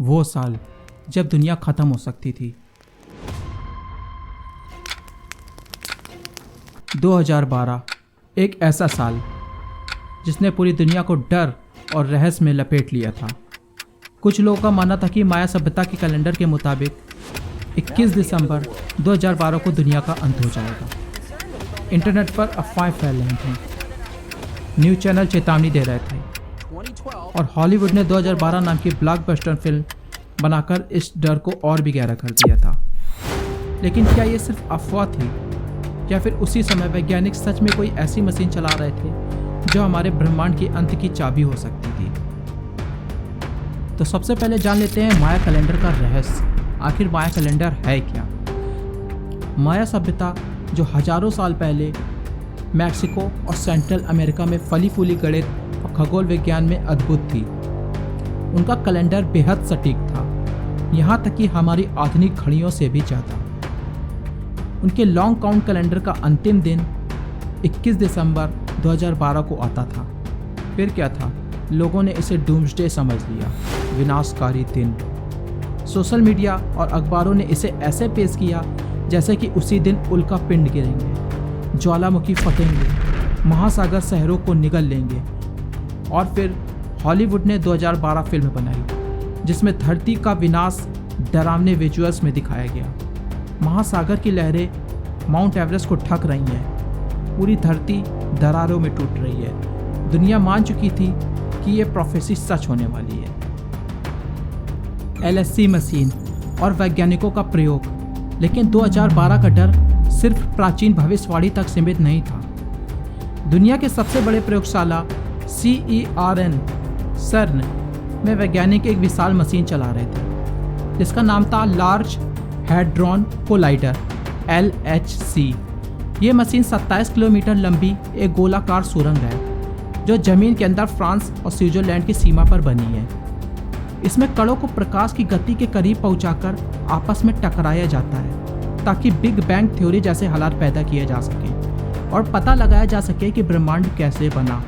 वो साल जब दुनिया ख़त्म हो सकती थी। 2012 एक ऐसा साल जिसने पूरी दुनिया को डर और रहस्य में लपेट लिया था। कुछ लोगों का मानना था कि माया सभ्यता के कैलेंडर के मुताबिक 21 दिसंबर 2012 को दुनिया का अंत हो जाएगा। इंटरनेट पर अफवाहें फैल रही थीं, न्यूज़ चैनल चेतावनी दे रहे थे और हॉलीवुड ने 2012 नाम की ब्लॉकबस्टर फिल्म बनाकर इस डर को और भी गहरा कर दिया था। लेकिन क्या ये सिर्फ अफवाह थी या फिर उसी समय वैज्ञानिक सच में कोई ऐसी मशीन चला रहे थे जो हमारे ब्रह्मांड के अंत की चाबी हो सकती थी? तो सबसे पहले जान लेते हैं माया कैलेंडर का रहस्य। आखिर माया कैलेंडर है क्या? माया सभ्यता जो हजारों साल पहले मैक्सिको और सेंट्रल अमेरिका में फली फूली गणित और खगोल विज्ञान में अद्भुत थी, उनका कैलेंडर बेहद सटीक था, यहाँ तक कि हमारी आधुनिक घड़ियों से भी ज़्यादा। उनके लॉन्ग काउंट कैलेंडर का अंतिम दिन 21 दिसंबर 2012 को आता था। फिर क्या था? लोगों ने इसे डूम्सडे समझ लिया, विनाशकारी दिन। सोशल मीडिया और अखबारों ने इसे ऐसे पेश किया जैसे कि उसी दिन उल्का पिंड गिरेंगे, ज्वालामुखी फटेंगे, महासागर शहरों को निगल लेंगे। और फिर हॉलीवुड ने 2012 फिल्म बनाई जिसमें धरती का विनाश डरावने विजुअल्स में दिखाया गया। महासागर की लहरें माउंट एवरेस्ट को ढक रही हैं, पूरी धरती दरारों में टूट रही है। दुनिया मान चुकी थी कि ये प्रोफेसी सच होने वाली है। LHC मशीन और वैज्ञानिकों का प्रयोग। लेकिन 2012 का डर सिर्फ प्राचीन भविष्यवाणी तक सीमित नहीं था। दुनिया के सबसे बड़े प्रयोगशाला CERN में वैज्ञानिक एक विशाल मशीन चला रहे थे जिसका नाम था लार्ज हैड्रॉन कोलाइडर LHC। ये मशीन 27 किलोमीटर लंबी एक गोलाकार सुरंग है जो जमीन के अंदर फ्रांस और स्विट्जरलैंड की सीमा पर बनी है। इसमें कणों को प्रकाश की गति के करीब पहुंचाकर आपस में टकराया जाता है ताकि बिग बैंग थ्योरी जैसे हालात पैदा किए जा सकें और पता लगाया जा सके कि ब्रह्मांड कैसे बना।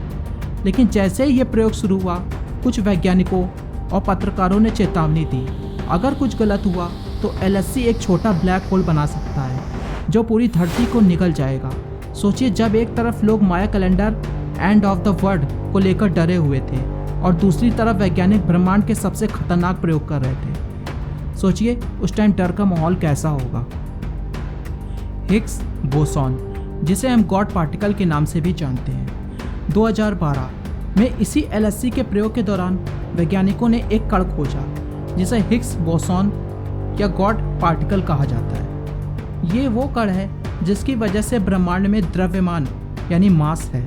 लेकिन जैसे ही ये प्रयोग शुरू हुआ, कुछ वैज्ञानिकों और पत्रकारों ने चेतावनी दी, अगर कुछ गलत हुआ तो LHC एक छोटा ब्लैक होल बना सकता है जो पूरी धरती को निगल जाएगा। सोचिए, जब एक तरफ लोग Maya calendar end of the world को लेकर डरे हुए थे और दूसरी तरफ वैज्ञानिक ब्रह्मांड के सबसे खतरनाक प्रयोग कर रहे थे। सोचिए उस टाइम डर का माहौल कैसा होगा। हिग्स बोसॉन, जिसे हम गॉड पार्टिकल के नाम से भी जानते हैं, 2012 में इसी LHC के प्रयोग के दौरान वैज्ञानिकों ने एक कण खोजा जिसे हिग्स बोसॉन या गॉड पार्टिकल कहा जाता है। ये वो कण है जिसकी वजह से ब्रह्मांड में द्रव्यमान यानी मास है।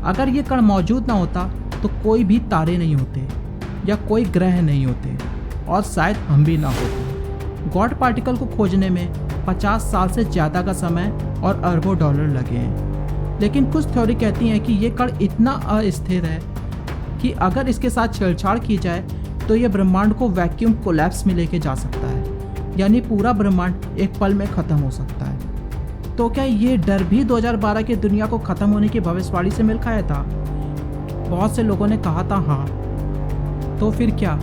अगर ये कण मौजूद ना होता तो कोई भी तारे नहीं होते या कोई ग्रह नहीं होते और शायद हम भी ना होते। गॉड पार्टिकल को खोजने में 50 साल से ज़्यादा का समय और अरबों डॉलर लगे हैं। लेकिन कुछ थ्योरी कहती हैं कि ये कण इतना अस्थिर है कि अगर इसके साथ छेड़छाड़ की जाए तो ये ब्रह्मांड को वैक्यूम कोलैप्स में लेके जा सकता है, यानी पूरा ब्रह्मांड एक पल में ख़त्म हो सकता है। तो क्या ये डर भी 2012 की दुनिया को ख़त्म होने की भविष्यवाणी से मिल खाया था? बहुत से लोगों ने कहा था हाँ। तो फिर क्या?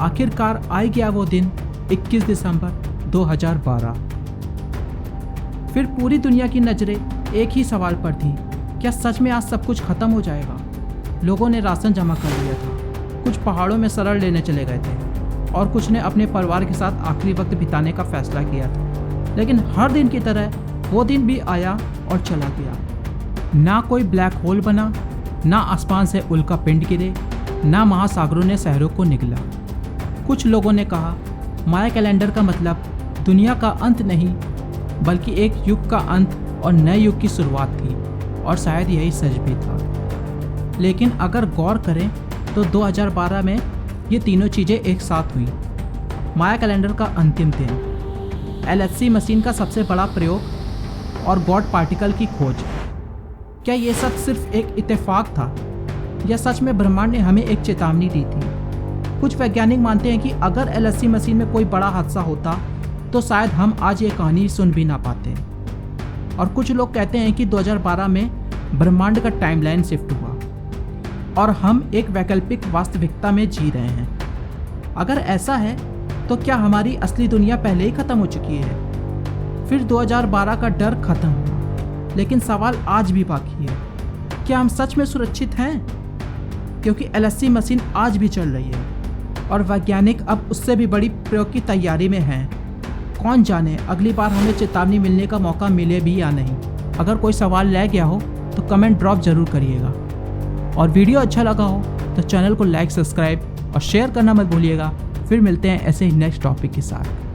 आखिरकार आ गया वो दिन 21 दिसंबर 2012। फिर पूरी दुनिया की नज़रें एक ही सवाल पर थी, क्या सच में आज सब कुछ ख़त्म हो जाएगा? लोगों ने राशन जमा कर लिया था, कुछ पहाड़ों में शरण लेने चले गए थे और कुछ ने अपने परिवार के साथ आखिरी वक्त बिताने का फैसला किया था। लेकिन हर दिन की तरह वो दिन भी आया और चला गया। ना कोई ब्लैक होल बना, ना आसमान से उल्का पिंड गिरे, ना महासागरों ने शहरों को निगला। कुछ लोगों ने कहा माया कैलेंडर का मतलब दुनिया का अंत नहीं बल्कि एक युग का अंत और नए युग की शुरुआत थी, और शायद यही सच भी था। लेकिन अगर गौर करें तो 2012 में ये तीनों चीज़ें एक साथ हुई। माया कैलेंडर का अंतिम दिन, LHC मशीन का सबसे बड़ा प्रयोग और गॉड पार्टिकल की खोज। क्या ये सब सिर्फ एक इत्तेफाक था या सच में ब्रह्मांड ने हमें एक चेतावनी दी थी? कुछ वैज्ञानिक मानते हैं कि अगर LHC मशीन में कोई बड़ा हादसा होता तो शायद हम आज ये कहानी सुन भी ना पाते। और कुछ लोग कहते हैं कि 2012 में ब्रह्मांड का टाइमलाइन शिफ्ट हुआ और हम एक वैकल्पिक वास्तविकता में जी रहे हैं। अगर ऐसा है तो क्या हमारी असली दुनिया पहले ही ख़त्म हो चुकी है? फिर 2012 का डर खत्म हुआ, लेकिन सवाल आज भी बाकी है, क्या हम सच में सुरक्षित हैं? क्योंकि LHC मशीन आज भी चल रही है और वैज्ञानिक अब उससे भी बड़ी प्रयोग की तैयारी में हैं। कौन जाने अगली बार हमें चेतावनी मिलने का मौका मिले भी या नहीं। अगर कोई सवाल रह गया हो तो कमेंट ड्रॉप ज़रूर करिएगा, और वीडियो अच्छा लगा हो तो चैनल को लाइक, सब्सक्राइब और शेयर करना मत भूलिएगा। फिर मिलते हैं ऐसे ही नेक्स्ट टॉपिक के साथ।